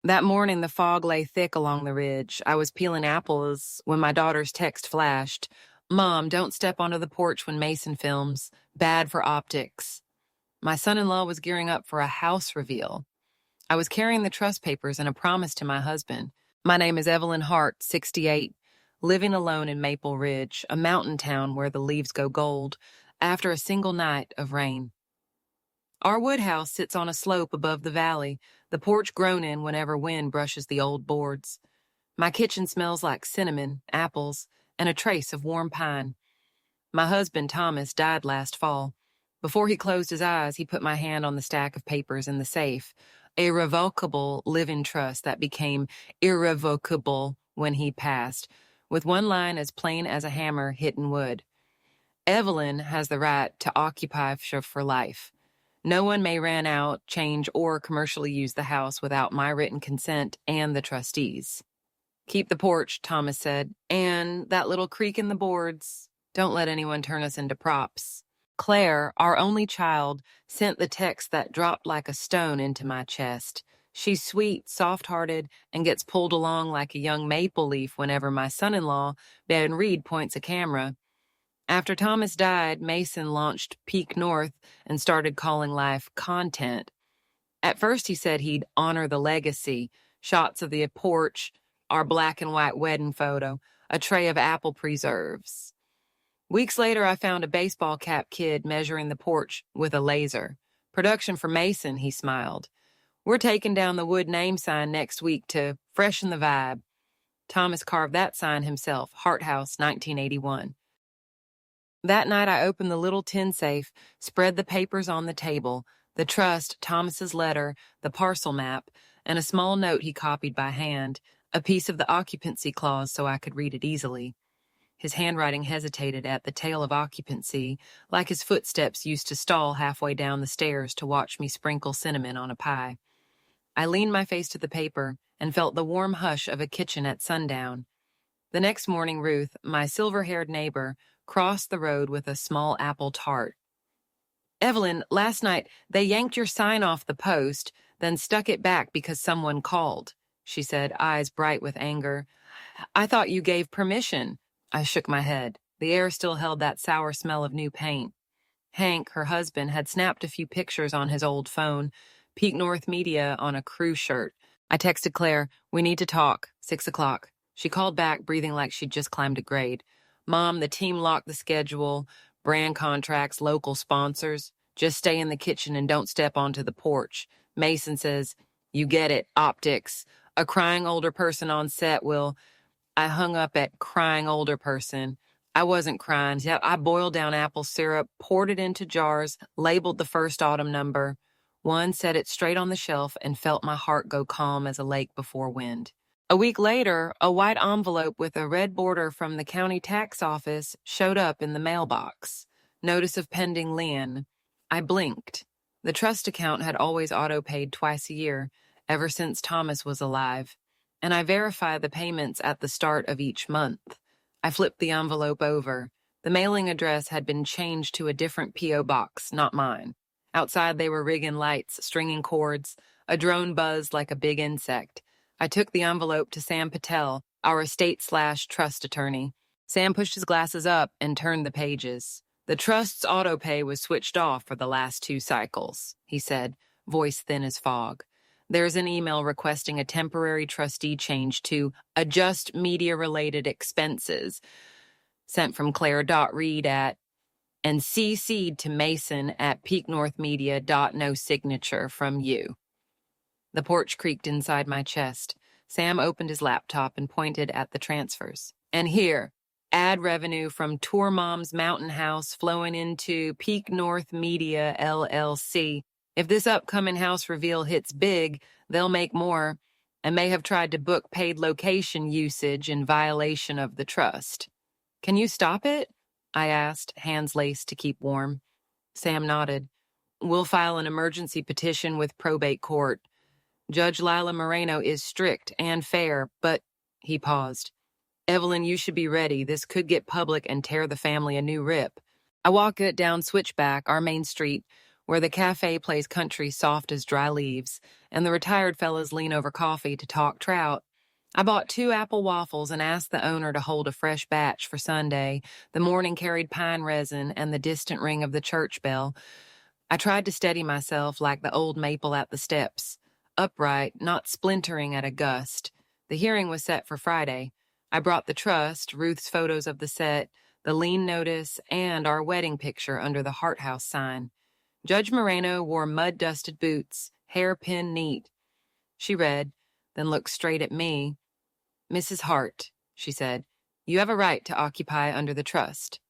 That morning, the fog lay thick along the ridge. I was peeling apples when my daughter's text flashed. Mom, don't step onto the porch when Mason films. Bad for optics. My son-in-law was gearing up for a house reveal. I was carrying the trust papers and a promise to my husband. My name is Evelyn Hart, 68, living alone in Maple Ridge, a mountain town where the leaves go gold, after a single night of rain. Our wood house sits on a slope above the valley, the porch grown in whenever wind brushes the old boards. My kitchen smells like cinnamon, apples, and a trace of warm pine. My husband, Thomas, died last fall. Before he closed his eyes, he put my hand on the stack of papers in the safe, a revocable living trust that became irrevocable when he passed, with one line as plain as a hammer hit in wood. Evelyn has the right to occupy for life. No one may rent out, change, or commercially use the house without my written consent and the trustees. Keep the porch, Thomas said, and that little creak in the boards. Don't let anyone turn us into props. Claire, our only child, sent the text that dropped like a stone into my chest. She's sweet, soft-hearted, and gets pulled along like a young maple leaf whenever my son-in-law, Ben Reed, points a camera. After Thomas died, Mason launched Peak North and started calling life content. At first, he said he'd honor the legacy, shots of the porch, our black and white wedding photo, a tray of apple preserves. Weeks later, I found a baseball cap kid measuring the porch with a laser. Production for Mason, he smiled. We're taking down the wood name sign next week to freshen the vibe. Thomas carved that sign himself, Hart House, 1981. That night, I opened the little tin safe, spread the papers on the table, the trust, Thomas's letter, the parcel map, and a small note he copied by hand, a piece of the occupancy clause so I could read it easily. His handwriting hesitated at the tail of occupancy, like his footsteps used to stall halfway down the stairs to watch me sprinkle cinnamon on a pie. I leaned my face to the paper and felt the warm hush of a kitchen at sundown. The next morning, Ruth, my silver-haired neighbor, crossed the road with a small apple tart. Evelyn, last night they yanked your sign off the post, then stuck it back because someone called, she said, eyes bright with anger. I thought you gave permission. I shook my head. The air still held that sour smell of new paint. Hank, her husband, had snapped a few pictures on his old phone, Peak North Media on a crew shirt. I texted Claire, we need to talk, 6 o'clock. She called back, breathing like she'd just climbed a grade. Mom, the team locked the schedule, brand contracts, local sponsors. Just stay in the kitchen and don't step onto the porch. Mason says, you get it, optics. A crying older person on set will... I hung up at crying older person. I wasn't crying. I boiled down apple syrup, poured it into jars, labeled the first autumn number. One, set it straight on the shelf, and felt my heart go calm as a lake before wind. A week later, a white envelope with a red border from the county tax office showed up in the mailbox. Notice of pending lien. I blinked. The trust account had always auto-paid twice a year, ever since Thomas was alive, and I verified the payments at the start of each month. I flipped the envelope over. The mailing address had been changed to a different P.O. box, not mine. Outside, they were rigging lights, stringing cords. A drone buzzed like a big insect. I took the envelope to Sam Patel, our estate/trust attorney. Sam pushed his glasses up and turned the pages. The trust's autopay was switched off for the last 2 cycles, he said, voice thin as fog. There's an email requesting a temporary trustee change to adjust media-related expenses, sent from Claire.Reed at and CC'd to Mason at peaknorthmedia. No signature from you. The porch creaked inside my chest. Sam opened his laptop and pointed at the transfers. And here, ad revenue from Tour Mom's Mountain House flowing into Peak North Media, LLC. If this upcoming house reveal hits big, they'll make more, and may have tried to book paid location usage in violation of the trust. Can you stop it? I asked, hands laced to keep warm. Sam nodded. We'll file an emergency petition with probate court. Judge Lila Moreno is strict and fair, but... He paused. Evelyn, you should be ready. This could get public and tear the family a new rip. I walked it down Switchback, our main street, where the cafe plays country soft as dry leaves, and the retired fellas lean over coffee to talk trout. I bought 2 apple waffles and asked the owner to hold a fresh batch for Sunday. The morning carried pine resin and the distant ring of the church bell. I tried to steady myself like the old maple at the steps, upright, not splintering at a gust. The hearing was set for Friday. I brought the trust, Ruth's photos of the set, the lien notice, and our wedding picture under the Hart House sign. Judge Moreno wore mud-dusted boots, hair pinned neat. She read, then looked straight at me. "Mrs. Hart," she said, "you have a right to occupy under the trust.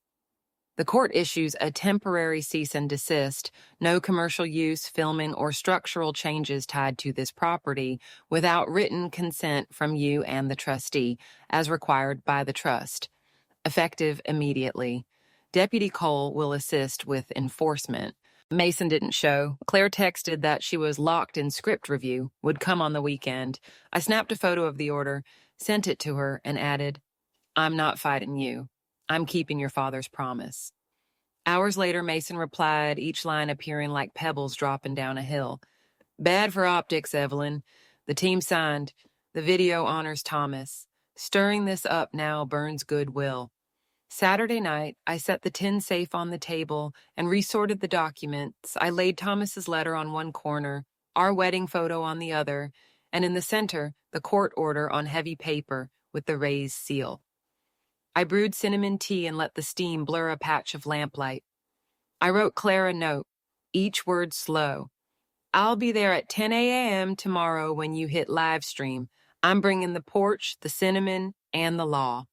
The court issues a temporary cease and desist, no commercial use, filming, or structural changes tied to this property without written consent from you and the trustee, as required by the trust. Effective immediately. Deputy Cole will assist with enforcement." Mason didn't show. Claire texted that she was locked in script review, would come on the weekend. I snapped a photo of the order, sent it to her, and added, "I'm not fighting you. I'm keeping your father's promise." Hours later, Mason replied, each line appearing like pebbles dropping down a hill. "Bad for optics, Evelyn. The team signed. The video honors Thomas. Stirring this up now burns goodwill." Saturday night, I set the tin safe on the table and resorted the documents. I laid Thomas's letter on one corner, our wedding photo on the other, and in the center, the court order on heavy paper with the raised seal. I brewed cinnamon tea and let the steam blur a patch of lamplight. I wrote Claire a note, each word slow. "I'll be there at 10 a.m. tomorrow when you hit live stream. I'm bringing the porch, the cinnamon, and the law."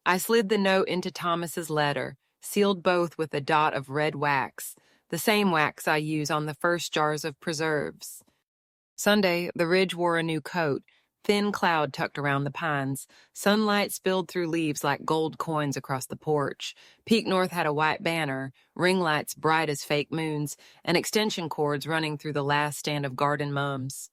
I slid the note into Thomas's letter, sealed both with a dot of red wax, the same wax I use on the first jars of preserves. Sunday, the ridge wore a new coat, thin cloud tucked around the pines. Sunlight spilled through leaves like gold coins across the porch. Peak North had a white banner, ring lights bright as fake moons, and extension cords running through the last stand of garden mums.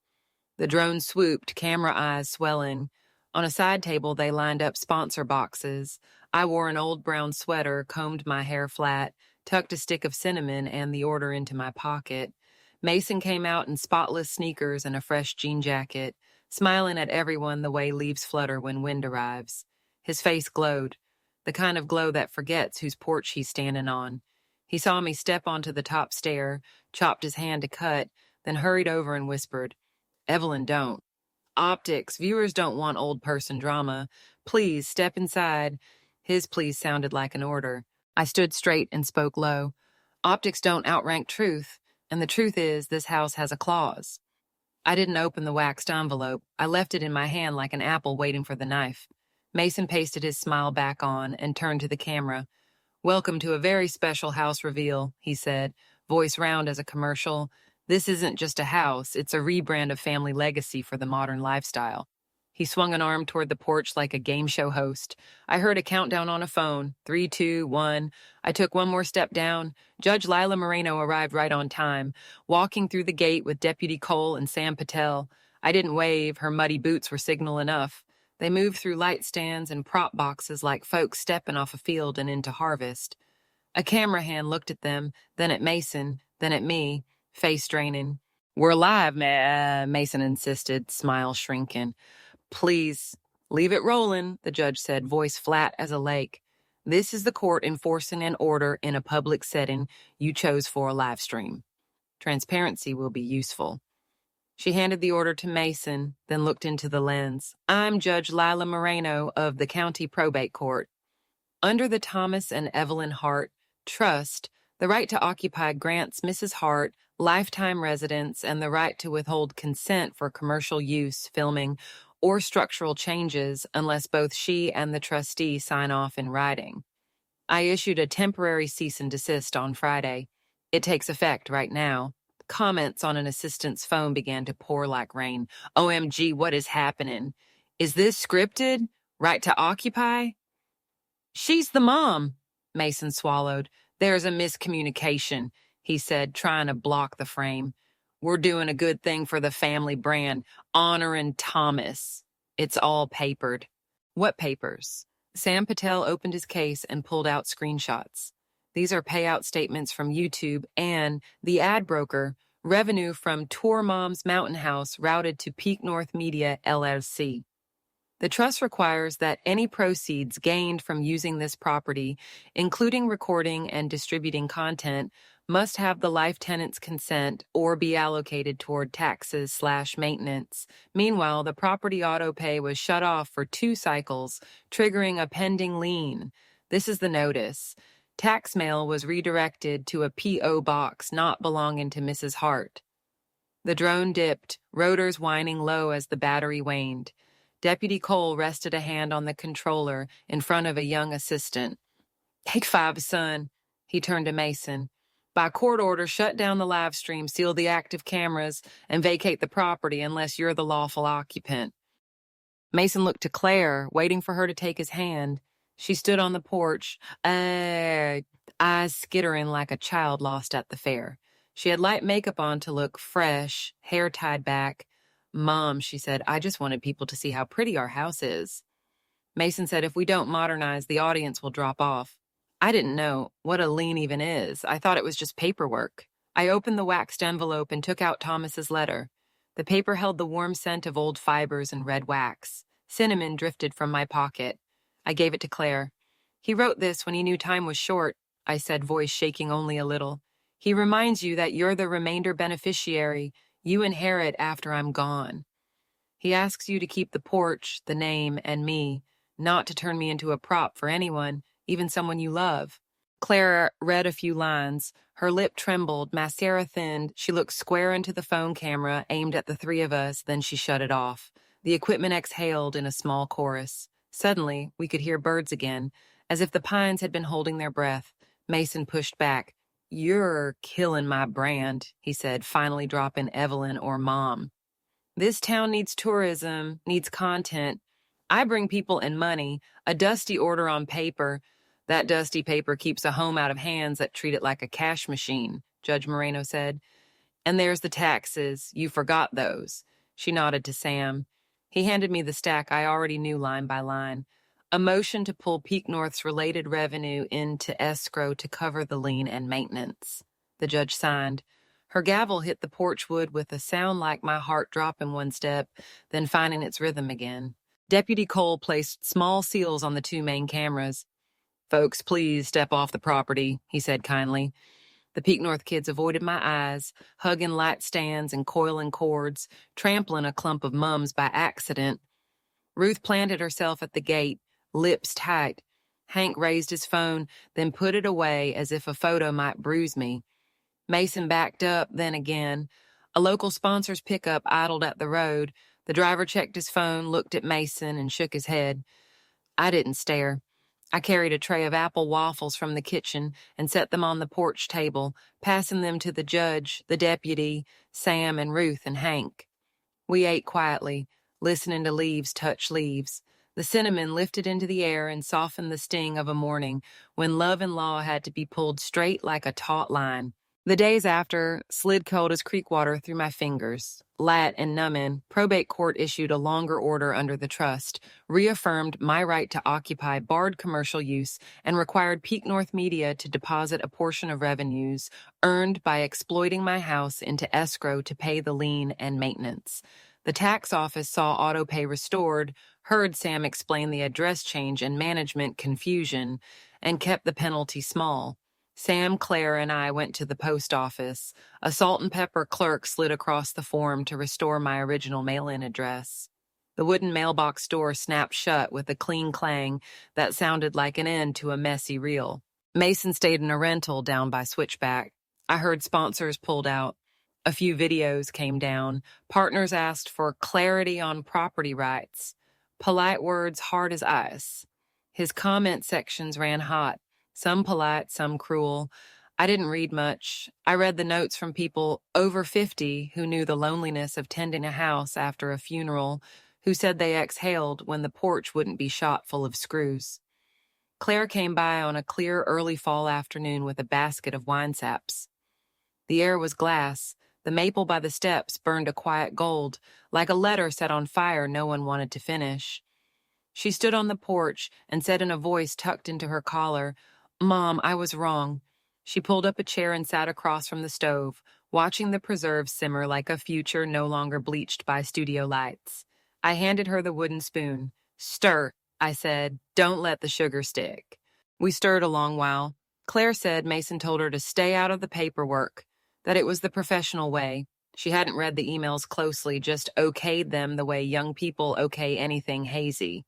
The drone swooped, camera eyes swelling. On a side table, they lined up sponsor boxes. I wore an old brown sweater, combed my hair flat, tucked a stick of cinnamon and the order into my pocket. Mason came out in spotless sneakers and a fresh jean jacket, smiling at everyone the way leaves flutter when wind arrives. His face glowed, the kind of glow that forgets whose porch he's standing on. He saw me step onto the top stair, chopped his hand to cut, then hurried over and whispered, "Evelyn, don't. Optics, viewers don't want old person drama. Please, step inside." His please sounded like an order. I stood straight and spoke low. "Optics don't outrank truth, and the truth is this house has a clause." I didn't open the waxed envelope. I left it in my hand like an apple waiting for the knife. Mason pasted his smile back on and turned to the camera. "Welcome to a very special house reveal," he said, voice round as a commercial. "This isn't just a house, it's a rebrand of family legacy for the modern lifestyle." He swung an arm toward the porch like a game show host. I heard a countdown on a phone. 3, 2, 1. I took one more step down. Judge Lila Moreno arrived right on time, walking through the gate with Deputy Cole and Sam Patel. I didn't wave, her muddy boots were signal enough. They moved through light stands and prop boxes like folks stepping off a field and into harvest. A camera hand looked at them, then at Mason, then at me, face draining. "We're live, Mason insisted, smile shrinking. "Please, leave it rolling," the judge said, voice flat as a lake. "This is the court enforcing an order in a public setting you chose for a live stream. Transparency will be useful." She handed the order to Mason, then looked into the lens. "I'm Judge Lila Moreno of the County Probate Court. Under the Thomas and Evelyn Hart Trust, the right to occupy grants Mrs. Hart lifetime residence and the right to withhold consent for commercial use, filming, or structural changes unless both she and the trustee sign off in writing. I issued a temporary cease and desist on Friday. It takes effect right now." Comments on an assistant's phone began to pour like rain. "OMG, what is happening? Is this scripted? Right to occupy?" "She's the mom," Mason swallowed. "There's a miscommunication," he said, trying to block the frame. "We're doing a good thing for the family brand, honoring Thomas. It's all papered." "What papers?" Sam Patel opened his case and pulled out screenshots. These are payout statements from YouTube and the ad broker, revenue from Tour Mom's Mountain House routed to Peak North Media, LLC. The trust requires that any proceeds gained from using this property, including recording and distributing content, must have the life tenant's consent or be allocated toward taxes/maintenance. Meanwhile, the property auto pay was shut off for 2 cycles, triggering a pending lien. This is the notice. Tax mail was redirected to a P.O. box not belonging to Mrs. Hart. The drone dipped, rotors whining low as the battery waned. Deputy Cole rested a hand on the controller in front of a young assistant. "Take 5, son." He turned to Mason. "By court order, shut down the live stream, seal the active cameras, and vacate the property unless you're the lawful occupant." Mason looked to Claire, waiting for her to take his hand. She stood on the porch, eyes skittering like a child lost at the fair. She had light makeup on to look fresh, hair tied back. "Mom," she said, "I just wanted people to see how pretty our house is." Mason said, "If we don't modernize, the audience will drop off." I didn't know what a lien even is. I thought it was just paperwork. I opened the waxed envelope and took out Thomas's letter. The paper held the warm scent of old fibers and red wax. Cinnamon drifted from my pocket. I gave it to Claire. "He wrote this when he knew time was short," I said, voice shaking only a little. "He reminds you that you're the remainder beneficiary. You inherit after I'm gone. He asks you to keep the porch, the name, and me, not to turn me into a prop for anyone, even someone you love." Clara read a few lines. Her lip trembled, mascara thinned. She looked square into the phone camera, aimed at the 3 of us, then she shut it off. The equipment exhaled in a small chorus. Suddenly, we could hear birds again, as if the pines had been holding their breath. Mason pushed back. "You're killing my brand," he said, finally dropping Evelyn or Mom. "This town needs tourism, needs content. I bring people and money, a dusty order on paper. That dusty paper keeps a home out of hands that treat it like a cash machine," Judge Moreno said. "And there's the taxes. You forgot those." She nodded to Sam. He handed me the stack I already knew line by line. A motion to pull Peak North's related revenue into escrow to cover the lien and maintenance. The judge signed. Her gavel hit the porch wood with a sound like my heart dropping one step, then finding its rhythm again. Deputy Cole placed small seals on the 2 main cameras. "Folks, please step off the property," he said kindly. The Peak North kids avoided my eyes, hugging light stands and coiling cords, trampling a clump of mums by accident. Ruth planted herself at the gate, lips tight. Hank raised his phone, then put it away as if a photo might bruise me. Mason backed up, then again. A local sponsor's pickup idled at the road. The driver checked his phone, looked at Mason, and shook his head. I didn't stare. I carried a tray of apple waffles from the kitchen and set them on the porch table, passing them to the judge, the deputy, Sam and Ruth and Hank. We ate quietly, listening to leaves touch leaves. The cinnamon lifted into the air and softened the sting of a morning when love and law had to be pulled straight like a taut line. The days after slid cold as creek water through my fingers. Lat and numbing, probate court issued a longer order under the trust, reaffirmed my right to occupy barred commercial use, and required Peak North Media to deposit a portion of revenues earned by exploiting my house into escrow to pay the lien and maintenance. The tax office saw auto pay restored, heard Sam explain the address change and management confusion, and kept the penalty small. Sam, Claire, and I went to the post office. A salt and pepper clerk slid across the form to restore my original mail-in address. The wooden mailbox door snapped shut with a clean clang that sounded like an end to a messy reel. Mason stayed in a rental down by Switchback. I heard sponsors pulled out. A few videos came down. Partners asked for clarity on property rights. Polite words hard as ice. His comment sections ran hot. Some polite, some cruel. I didn't read much. I read the notes from people over 50 who knew the loneliness of tending a house after a funeral, who said they exhaled when the porch wouldn't be shot full of screws. Claire came by on a clear early fall afternoon with a basket of wine saps. The air was glass. The maple by the steps burned a quiet gold, like a letter set on fire no one wanted to finish. She stood on the porch and said in a voice tucked into her collar, Mom, I was wrong. She pulled up a chair and sat across from the stove, watching the preserves simmer like a future no longer bleached by studio lights. I handed her the wooden spoon. Stir, I said. Don't let the sugar stick. We stirred a long while. Claire said Mason told her to stay out of the paperwork, that it was the professional way. She hadn't read the emails closely, just okayed them the way young people okay anything hazy.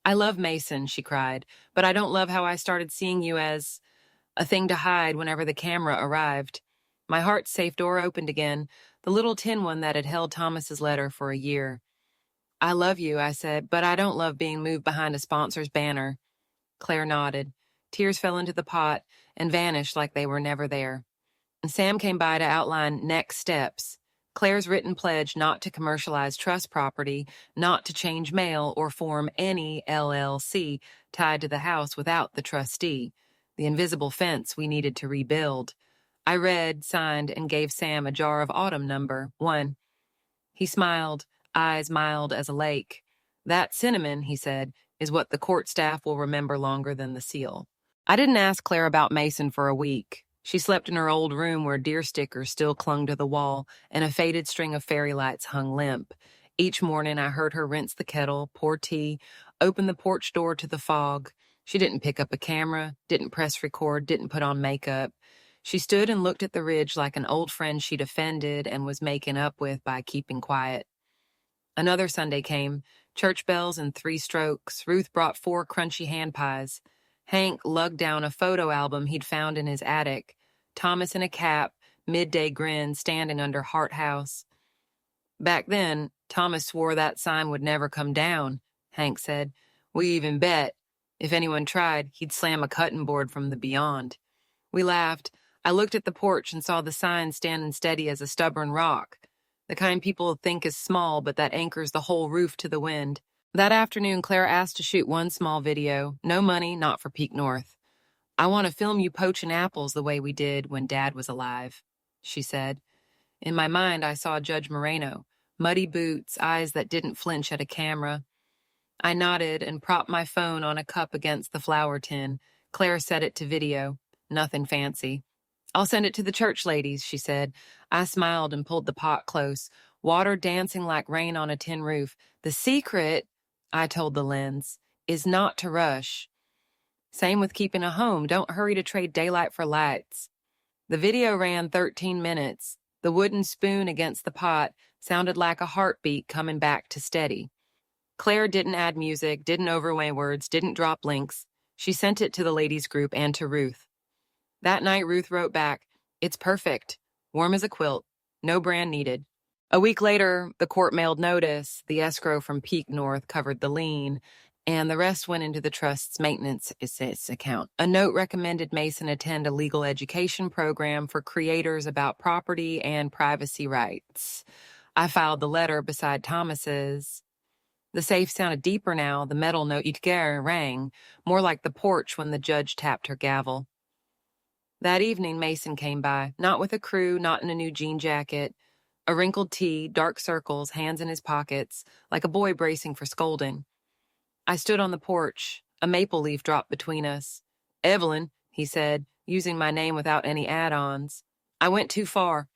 I love Mason, she cried, but I don't love how I started seeing you as a thing to hide whenever the camera arrived. My heart's safe door opened again, the little tin one that had held Thomas's letter for a year. I love you, I said, but I don't love being moved behind a sponsor's banner. Claire nodded. Tears fell into the pot and vanished like they were never there. And Sam came by to outline next steps. Claire's written pledge not to commercialize trust property, not to change mail or form any LLC tied to the house without the trustee, the invisible fence we needed to rebuild. I read, signed, and gave Sam a jar of autumn number 1. He smiled, eyes mild as a lake. That cinnamon, he said, is what the court staff will remember longer than the seal. I didn't ask Claire about Mason for a week. She slept in her old room where deer stickers still clung to the wall and a faded string of fairy lights hung limp. Each morning I heard her rinse the kettle, pour tea, open the porch door to the fog. She didn't pick up a camera, didn't press record, didn't put on makeup. She stood and looked at the ridge like an old friend she'd offended and was making up with by keeping quiet. Another Sunday came, church bells and 3 strokes. Ruth brought 4 crunchy hand pies. Hank lugged down a photo album he'd found in his attic. Thomas in a cap, midday grin, standing under Hart House. Back then, Thomas swore that sign would never come down, Hank said. We even bet. If anyone tried, he'd slam a cutting board from the beyond. We laughed. I looked at the porch and saw the sign standing steady as a stubborn rock. The kind people think is small, but that anchors the whole roof to the wind. That afternoon, Claire asked to shoot one small video. No money, not for Peak North. I want to film you poaching apples the way we did when Dad was alive, she said. In my mind, I saw Judge Moreno, muddy boots, eyes that didn't flinch at a camera. I nodded and propped my phone on a cup against the flour tin. Claire set it to video. Nothing fancy. I'll send it to the church ladies, she said. I smiled and pulled the pot close. Water dancing like rain on a tin roof. The secret, I told the lens, is not to rush. Same with keeping a home. Don't hurry to trade daylight for lights. The video ran 13 minutes. The wooden spoon against the pot sounded like a heartbeat coming back to steady. Claire didn't add music, didn't overweigh words, didn't drop links. She sent it to the ladies' group and to Ruth. That night, Ruth wrote back, "It's perfect. Warm as a quilt. No brand needed." A week later, the court mailed notice. The escrow from Peak North covered the lien, and the rest went into the trust's maintenance account. A note recommended Mason attend a legal education program for creators about property and privacy rights. I filed the letter beside Thomas's. The safe sounded deeper now. The metal note rang, more like the porch when the judge tapped her gavel. That evening, Mason came by, not with a crew, not in a new jean jacket. A wrinkled tee, dark circles, hands in his pockets, like a boy bracing for scolding. I stood on the porch. A maple leaf dropped between us. "Evelyn," he said, using my name without any add-ons. I went too far.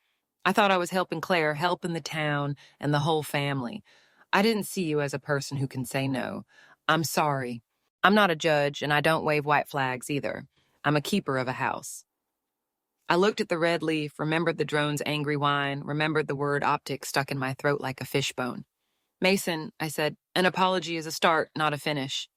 I thought I was helping Claire, helping the town and the whole family. I didn't see you as a person who can say no. I'm sorry. I'm not a judge, and I don't wave white flags either. I'm a keeper of a house. I looked at the red leaf, remembered the drone's angry whine, remembered the word optic stuck in my throat like a fishbone. "Mason," I said, "an apology is a start, not a finish.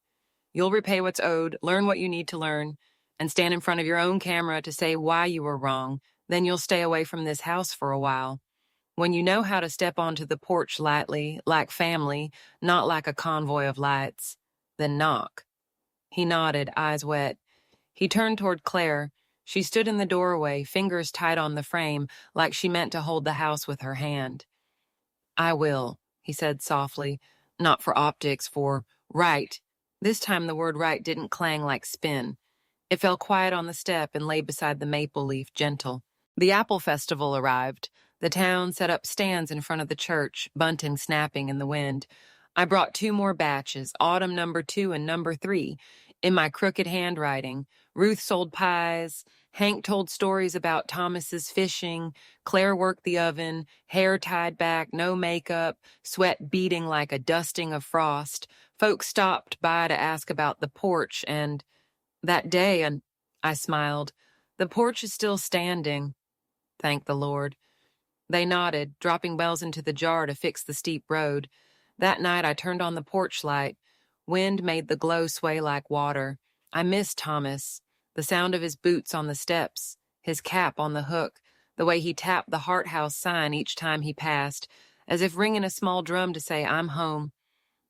You'll repay what's owed, learn what you need to learn, and stand in front of your own camera to say why you were wrong. Then you'll stay away from this house for a while. When you know how to step onto the porch lightly, like family, not like a convoy of lights, then knock." He nodded, eyes wet. He turned toward Claire. She stood in the doorway, fingers tight on the frame, like she meant to hold the house with her hand. "I will," he said softly, "not for optics, for right." This time the word right didn't clang like spin. It fell quiet on the step and lay beside the maple leaf, gentle. The apple festival arrived. The town set up stands in front of the church, bunting snapping in the wind. I brought 2 more batches, autumn number 2 and number 3, in my crooked handwriting, Ruth sold pies. Hank told stories about Thomas's fishing. Claire worked the oven, hair tied back, no makeup, sweat beading like a dusting of frost. Folks stopped by to ask about the porch, and that day, and I smiled. The porch is still standing. Thank the Lord. They nodded, dropping bells into the jar to fix the steep road. That night I turned on the porch light. Wind made the glow sway like water. I missed Thomas, the sound of his boots on the steps, his cap on the hook, the way he tapped the Hart House sign each time he passed, as if ringing a small drum to say, I'm home.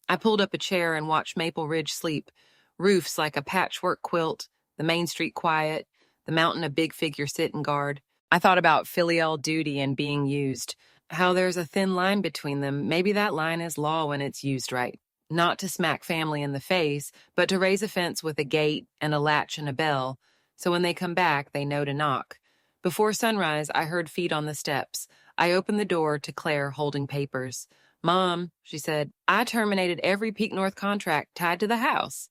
I pulled up a chair and watched Maple Ridge sleep. Roofs like a patchwork quilt, the main street quiet, the mountain a big figure sitting guard. I thought about filial duty and being used, how there's a thin line between them. Maybe that line is law when it's used right. Not to smack family in the face, but to raise a fence with a gate and a latch and a bell, so when they come back, they know to knock. Before sunrise, I heard feet on the steps. I opened the door to Claire holding papers. Mom, she said, I terminated every Peak North contract tied to the house.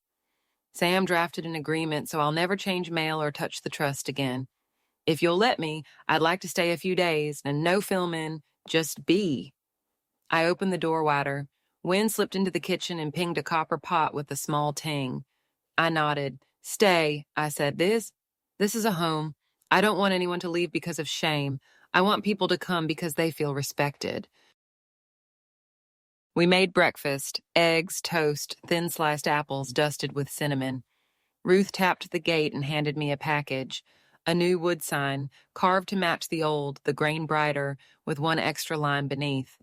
Sam drafted an agreement, so I'll never change mail or touch the trust again. If you'll let me, I'd like to stay a few days, and no filming, just be. I opened the door wider. Wind slipped into the kitchen and pinged a copper pot with a small ting. I nodded. Stay, I said. This is a home. I don't want anyone to leave because of shame. I want people to come because they feel respected. We made breakfast, eggs, toast, thin-sliced apples dusted with cinnamon. Ruth tapped the gate and handed me a package. A new wood sign, carved to match the old, the grain brighter, with one extra line beneath.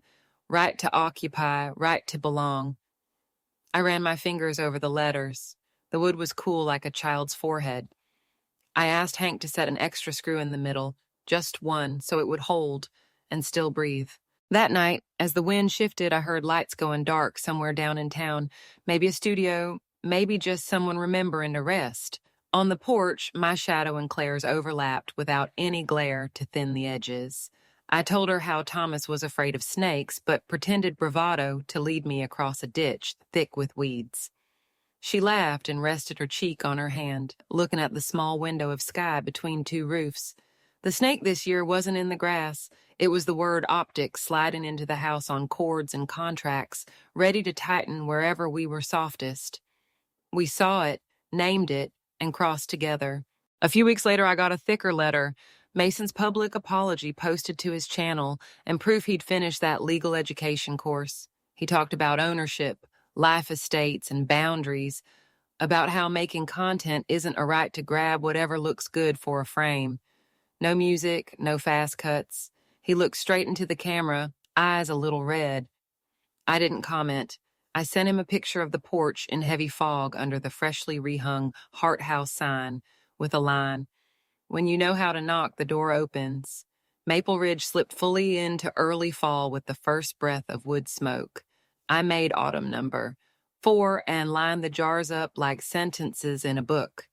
Right to occupy, right to belong. I ran my fingers over the letters. The wood was cool like a child's forehead. I asked Hank to set an extra screw in the middle, just one, so it would hold and still breathe. That night, as the wind shifted, I heard lights going dark somewhere down in town. Maybe a studio, maybe just someone remembering to rest. On the porch, my shadow and Claire's overlapped without any glare to thin the edges. I told her how Thomas was afraid of snakes, but pretended bravado to lead me across a ditch thick with weeds. She laughed and rested her cheek on her hand, looking at the small window of sky between two roofs. The snake this year wasn't in the grass. It was the word optics sliding into the house on cords and contracts, ready to tighten wherever we were softest. We saw it, named it, and crossed together. A few weeks later, I got a thicker letter, Mason's public apology posted to his channel, and proof he'd finished that legal education course. He talked about ownership, life estates, and boundaries, about how making content isn't a right to grab whatever looks good for a frame. No music, no fast cuts. He looked straight into the camera, eyes a little red. I didn't comment. I sent him a picture of the porch in heavy fog under the freshly rehung Hart House sign with a line, when you know how to knock, the door opens. Maple Ridge slipped fully into early fall with the first breath of wood smoke. I made autumn number 4 and lined the jars up like sentences in a book.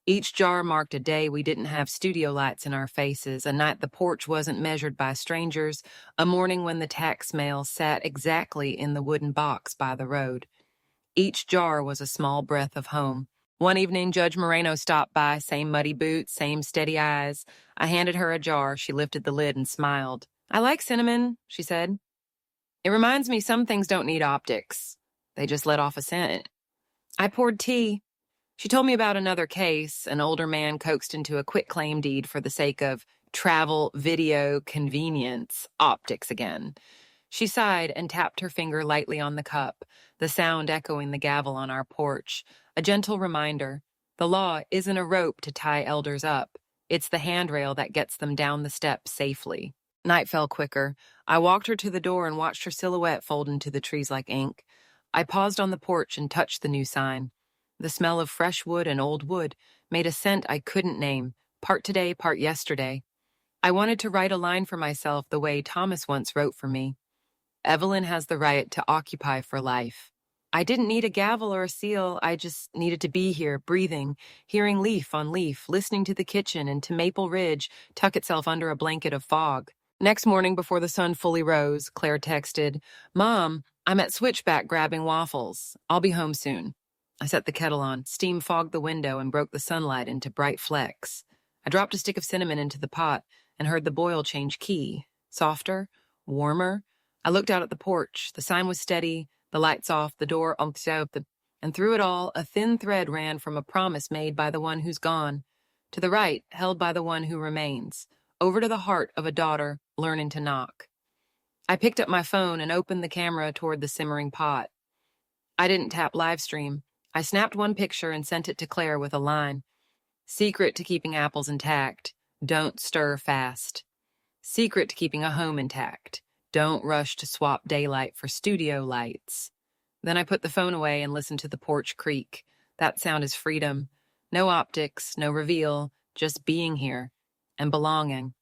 Each jar marked a day we didn't have studio lights in our faces, a night the porch wasn't measured by strangers, a morning when the tax mail sat exactly in the wooden box by the road. Each jar was a small breath of home. One evening, Judge Moreno stopped by, same muddy boots, same steady eyes. I handed her a jar. She lifted the lid and smiled. I like cinnamon, she said. It reminds me some things don't need optics. They just let off a scent. I poured tea. She told me about another case, an older man coaxed into a quitclaim deed for the sake of travel, video, convenience, optics again. She sighed and tapped her finger lightly on the cup, the sound echoing the gavel on our porch. A gentle reminder, the law isn't a rope to tie elders up. It's the handrail that gets them down the steps safely. Night fell quicker. I walked her to the door and watched her silhouette fold into the trees like ink. I paused on the porch and touched the new sign. The smell of fresh wood and old wood made a scent I couldn't name, part today, part yesterday. I wanted to write a line for myself the way Thomas once wrote for me. Evelyn has the right to occupy for life. I didn't need a gavel or a seal. I just needed to be here, breathing, hearing leaf on leaf, listening to the kitchen and to Maple Ridge tuck itself under a blanket of fog. Next morning, before the sun fully rose, Claire texted, Mom, I'm at Switchback grabbing waffles. I'll be home soon. I set the kettle on. Steam fogged the window and broke the sunlight into bright flecks. I dropped a stick of cinnamon into the pot and heard the boil change key. Softer, warmer. I looked out at the porch. The sign was steady, the lights off, the door open, and through it all, a thin thread ran from a promise made by the one who's gone, to the right, held by the one who remains, over to the heart of a daughter learning to knock. I picked up my phone and opened the camera toward the simmering pot. I didn't tap live stream. I snapped one picture and sent it to Claire with a line. Secret to keeping apples intact: don't stir fast. Secret to keeping a home intact: don't rush to swap daylight for studio lights. Then I put the phone away and listened to the porch creak. That sound is freedom. No optics, no reveal, just being here and belonging.